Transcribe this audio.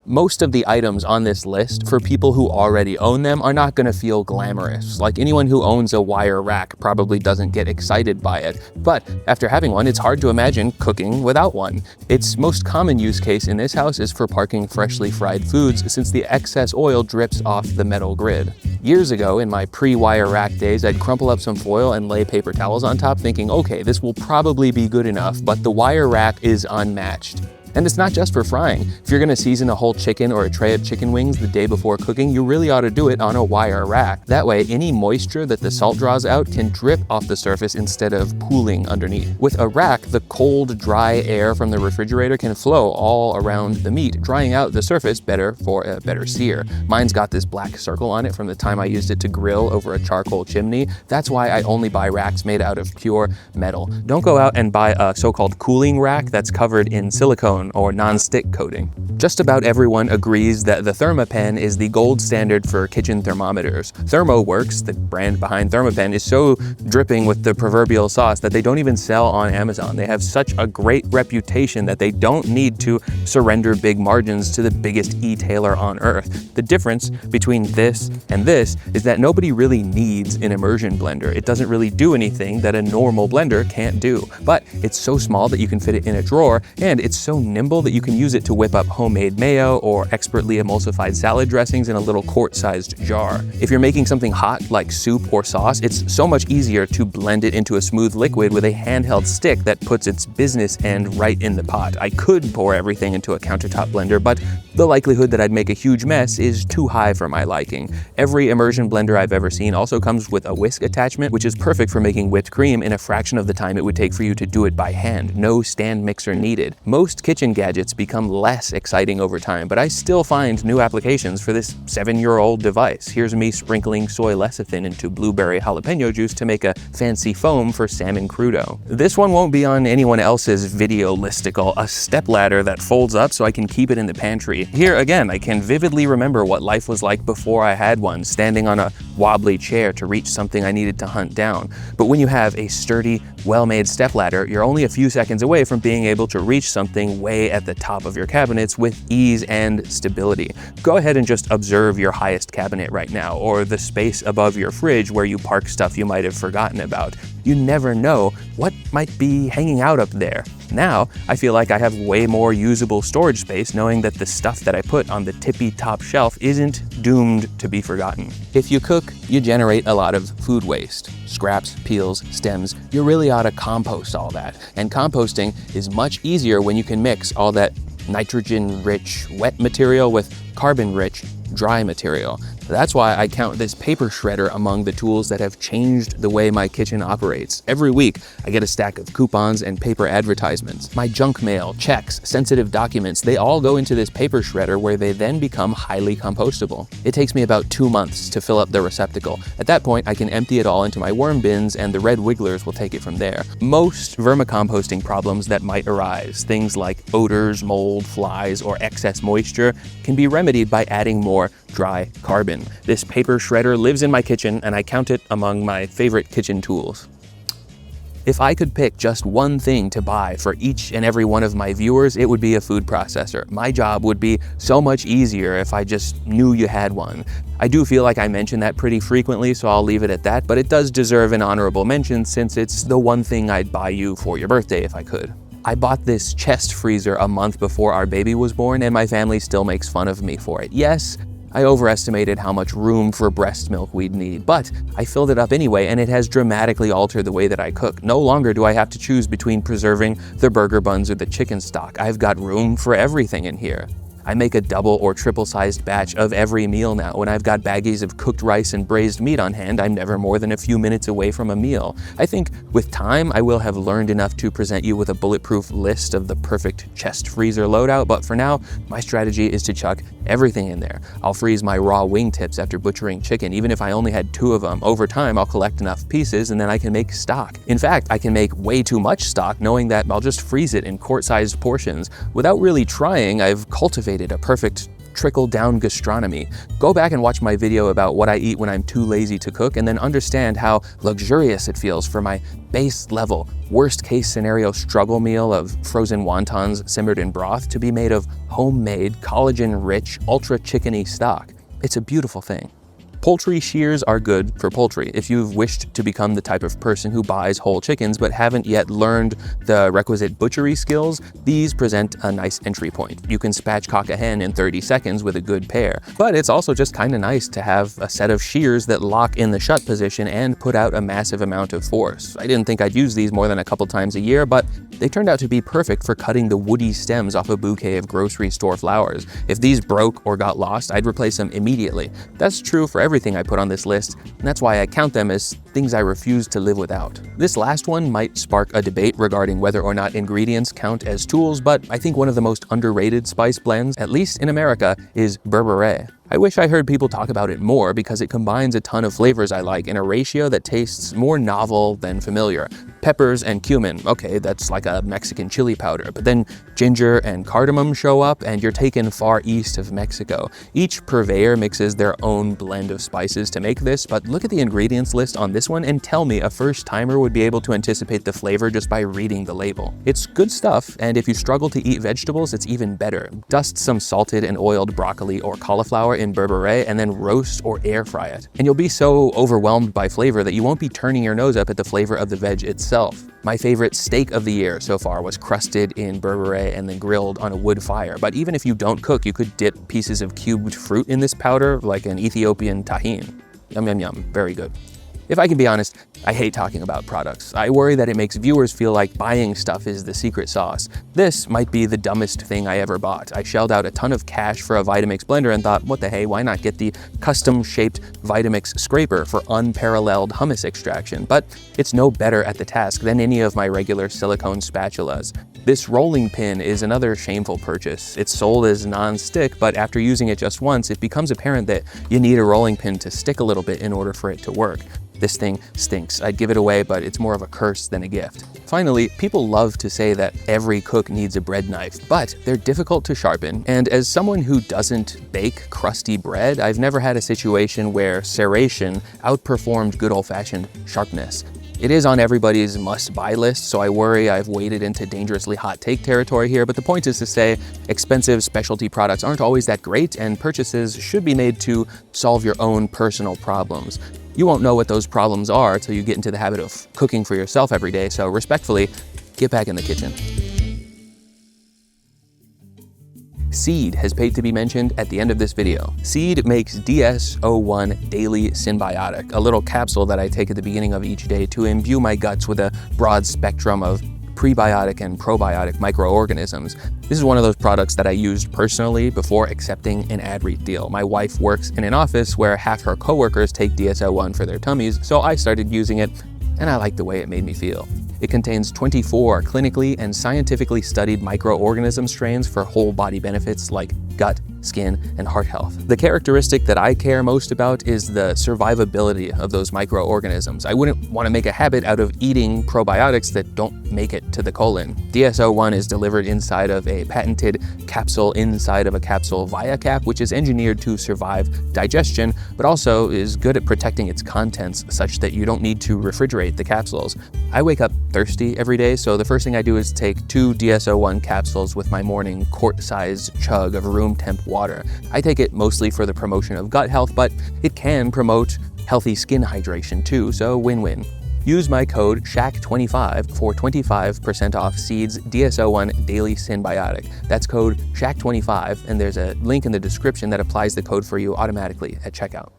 Most of the items on this list, for people who already own them, are not going to feel glamorous. Like, anyone who owns a wire rack probably doesn't get excited by it. But after having one, it's hard to imagine cooking without one. Its most common use case in this house is for parking freshly fried foods, since the excess oil drips off the metal grid. Years ago, in my pre-wire rack days, I'd crumple up some foil and lay paper towels on top, thinking, okay, this will probably be good enough, but the wire rack is unmatched. And it's not just for frying. If you're gonna season a whole chicken or a tray of chicken wings the day before cooking, you really ought to do it on a wire rack. That way, any moisture that the salt draws out can drip off the surface instead of pooling underneath. With a rack, the cold, dry air from the refrigerator can flow all around the meat, drying out the surface better for a better sear. Mine's got this black circle on it from the time I used it to grill over a charcoal chimney. That's why I only buy racks made out of pure metal. Don't go out and buy a so-called cooling rack that's covered in silicone or non-stick coating. Just about everyone agrees that the Thermapen is the gold standard for kitchen thermometers. ThermoWorks, the brand behind Thermapen, is so dripping with the proverbial sauce that they don't even sell on Amazon. They have such a great reputation that they don't need to surrender big margins to the biggest e-tailer on earth. The difference between this and this is that nobody really needs an immersion blender. It doesn't really do anything that a normal blender can't do, but it's so small that you can fit it in a drawer, and it's so nimble that you can use it to whip up homemade mayo or expertly emulsified salad dressings in a little quart-sized jar. If you're making something hot like soup or sauce, it's so much easier to blend it into a smooth liquid with a handheld stick that puts its business end right in the pot. I could pour everything into a countertop blender, but the likelihood that I'd make a huge mess is too high for my liking. Every immersion blender I've ever seen also comes with a whisk attachment, which is perfect for making whipped cream in a fraction of the time it would take for you to do it by hand. No stand mixer needed. Most kitchen gadgets become less exciting over time, but I still find new applications for this 7-year-old device. Here's me sprinkling soy lecithin into blueberry jalapeno juice to make a fancy foam for salmon crudo. This one won't be on anyone else's video listicle, a stepladder that folds up so I can keep it in the pantry. Here again, I can vividly remember what life was like before I had one, standing on a wobbly chair to reach something I needed to hunt down. But when you have a sturdy, well-made stepladder, you're only a few seconds away from being able to reach something way at the top of your cabinets with ease and stability. Go ahead and just observe your highest cabinet right now, or the space above your fridge where you park stuff you might have forgotten about. You never know what might be hanging out up there. Now, I feel like I have way more usable storage space knowing that the stuff that I put on the tippy top shelf isn't doomed to be forgotten. If you cook, you generate a lot of food waste. Scraps, peels, stems, you really ought to compost all that. And composting is much easier when you can mix all that nitrogen-rich wet material with carbon-rich dry material. That's why I count this paper shredder among the tools that have changed the way my kitchen operates. Every week, I get a stack of coupons and paper advertisements. My junk mail, checks, sensitive documents, they all go into this paper shredder where they then become highly compostable. It takes me about 2 months to fill up the receptacle. At that point, I can empty it all into my worm bins and the red wigglers will take it from there. Most vermicomposting problems that might arise, things like odors, mold, flies, or excess moisture, can be remedied by adding more dry carbon. This paper shredder lives in my kitchen and I count it among my favorite kitchen tools. If I could pick just one thing to buy for each and every one of my viewers, it would be a food processor. My job would be so much easier if I just knew you had one. I do feel like I mention that pretty frequently, so I'll leave it at that, but it does deserve an honorable mention since it's the one thing I'd buy you for your birthday if I could. I bought this chest freezer a month before our baby was born, and my family still makes fun of me for it. Yes, I overestimated how much room for breast milk we'd need, but I filled it up anyway, and it has dramatically altered the way that I cook. No longer do I have to choose between preserving the burger buns or the chicken stock. I've got room for everything in here. I make a double or triple-sized batch of every meal now. When I've got baggies of cooked rice and braised meat on hand, I'm never more than a few minutes away from a meal. I think with time, I will have learned enough to present you with a bulletproof list of the perfect chest freezer loadout, but for now, my strategy is to chuck everything in there. I'll freeze my raw wingtips after butchering chicken, even if I only had 2 of them. Over time, I'll collect enough pieces and then I can make stock. In fact, I can make way too much stock knowing that I'll just freeze it in quart-sized portions. Without really trying, I've cultivated a perfect trickle-down gastronomy. Go back and watch my video about what I eat when I'm too lazy to cook, and then understand how luxurious it feels for my base level, worst case scenario struggle meal of frozen wontons simmered in broth to be made of homemade, collagen-rich, ultra-chickeny stock. It's a beautiful thing. Poultry shears are good for poultry. If you've wished to become the type of person who buys whole chickens but haven't yet learned the requisite butchery skills, these present a nice entry point. You can spatchcock a hen in 30 seconds with a good pair. But it's also just kind of nice to have a set of shears that lock in the shut position and put out a massive amount of force. I didn't think I'd use these more than a couple times a year, but they turned out to be perfect for cutting the woody stems off a bouquet of grocery store flowers. If these broke or got lost, I'd replace them immediately. That's true for everything I put on this list, and that's why I count them as things I refuse to live without. This last one might spark a debate regarding whether or not ingredients count as tools, but I think one of the most underrated spice blends, at least in America, is Berbere. I wish I heard people talk about it more because it combines a ton of flavors I like in a ratio that tastes more novel than familiar. Peppers and cumin, okay, that's like a Mexican chili powder, but then ginger and cardamom show up and you're taken far east of Mexico. Each purveyor mixes their own blend of spices to make this, but look at the ingredients list on this one and tell me a first-timer would be able to anticipate the flavor just by reading the label. It's good stuff, and if you struggle to eat vegetables, it's even better. Dust some salted and oiled broccoli or cauliflower in Berbere and then roast or air fry it. And you'll be so overwhelmed by flavor that you won't be turning your nose up at the flavor of the veg itself. My favorite steak of the year so far was crusted in Berbere and then grilled on a wood fire. But even if you don't cook, you could dip pieces of cubed fruit in this powder like an Ethiopian tahine. Yum, yum, yum. Very good. If I can be honest, I hate talking about products. I worry that it makes viewers feel like buying stuff is the secret sauce. This might be the dumbest thing I ever bought. I shelled out a ton of cash for a Vitamix blender and thought, what the hey, why not get the custom-shaped Vitamix scraper for unparalleled hummus extraction? But it's no better at the task than any of my regular silicone spatulas. This rolling pin is another shameful purchase. It's sold as non-stick, but after using it just once, it becomes apparent that you need a rolling pin to stick a little bit in order for it to work. This thing stinks. I'd give it away, but it's more of a curse than a gift. Finally, people love to say that every cook needs a bread knife, but they're difficult to sharpen. And as someone who doesn't bake crusty bread, I've never had a situation where serration outperformed good old-fashioned sharpness. It is on everybody's must-buy list, so I worry I've waded into dangerously hot take territory here, but the point is to say expensive specialty products aren't always that great, and purchases should be made to solve your own personal problems. You won't know what those problems are till you get into the habit of cooking for yourself every day, so respectfully, get back in the kitchen. Seed has paid to be mentioned at the end of this video. Seed makes DS-01 Daily Synbiotic, a little capsule that I take at the beginning of each day to imbue my guts with a broad spectrum of prebiotic and probiotic microorganisms. This is one of those products that I used personally before accepting an ad read deal. My wife works in an office where half her coworkers take DS-01 for their tummies, so I started using it, and I liked the way it made me feel. It contains 24 clinically and scientifically studied microorganism strains for whole body benefits like gut, skin, and heart health. The characteristic that I care most about is the survivability of those microorganisms. I wouldn't want to make a habit out of eating probiotics that don't make it to the colon. DS-01 is delivered inside of a patented capsule inside of a capsule ViaCap, which is engineered to survive digestion, but also is good at protecting its contents such that you don't need to refrigerate the capsules. I wake up thirsty every day, so the first thing I do is take 2 DS-01 capsules with my morning quart-sized chug of room temp water. I take it mostly for the promotion of gut health, but it can promote healthy skin hydration too, so win-win. Use my code SHACK25 for 25% off Seed's DS-01 Daily Synbiotic. That's code SHACK25, and there's a link in the description that applies the code for you automatically at checkout.